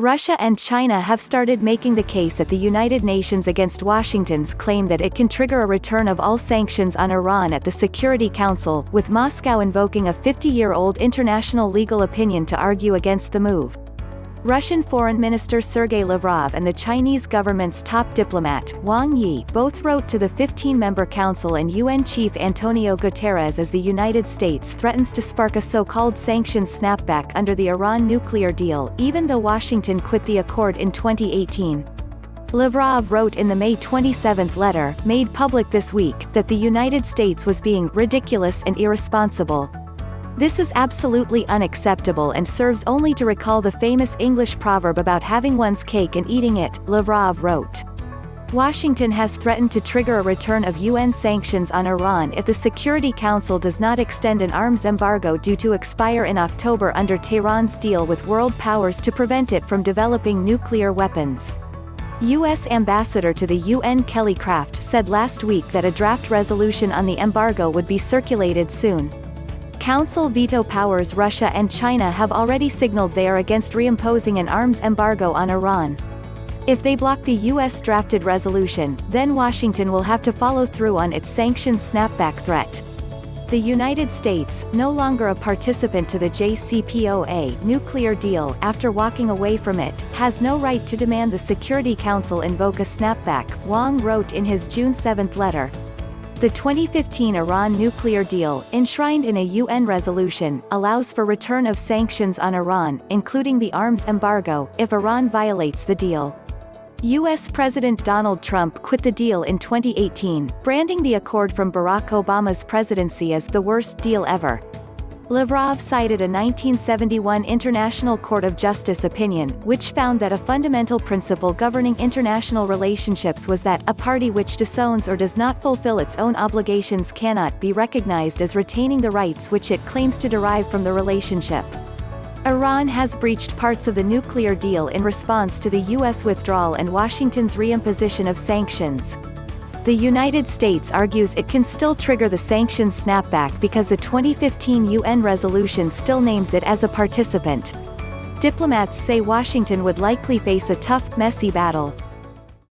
Russia and China have started making the case at the United Nations against Washington's claim that it can trigger a return of all sanctions on Iran at the Security Council, with Moscow invoking a 50-year-old international legal opinion to argue against the move. Russian Foreign Minister Sergey Lavrov and the Chinese government's top diplomat, Wang Yi, both wrote to the 15-member council and UN chief Antonio Guterres as the United States threatens to spark a so-called sanctions snapback under the Iran nuclear deal, even though Washington quit the accord in 2018. Lavrov wrote in the May 27 letter, made public this week, that the United States was being ridiculous and irresponsible. This is absolutely unacceptable and serves only to recall the famous English proverb about having one's cake and eating it, Lavrov wrote. Washington has threatened to trigger a return of UN sanctions on Iran if the Security Council does not extend an arms embargo due to expire in October under Tehran's deal with world powers to prevent it from developing nuclear weapons. U.S. Ambassador to the UN Kelly Craft said last week that a draft resolution on the embargo would be circulated soon. Council veto powers Russia and China have already signaled they are against reimposing an arms embargo on Iran. If they block the U.S. drafted resolution, then Washington will have to follow through on its sanctions snapback threat. The United States, no longer a participant to the JCPOA nuclear deal after walking away from it, has no right to demand the Security Council invoke a snapback, Wang wrote in his June 7 letter. The 2015 Iran nuclear deal, enshrined in a UN resolution, allows for return of sanctions on Iran, including the arms embargo, if Iran violates the deal. U.S. President Donald Trump quit the deal in 2018, branding the accord from Barack Obama's presidency as the worst deal ever. Lavrov cited a 1971 International Court of Justice opinion, which found that a fundamental principle governing international relationships was that a party which disowns or does not fulfill its own obligations cannot be recognized as retaining the rights which it claims to derive from the relationship. Iran has breached parts of the nuclear deal in response to the U.S. withdrawal and Washington's reimposition of sanctions. The United States argues it can still trigger the sanctions snapback because the 2015 UN resolution still names it as a participant. Diplomats say Washington would likely face a tough, messy battle.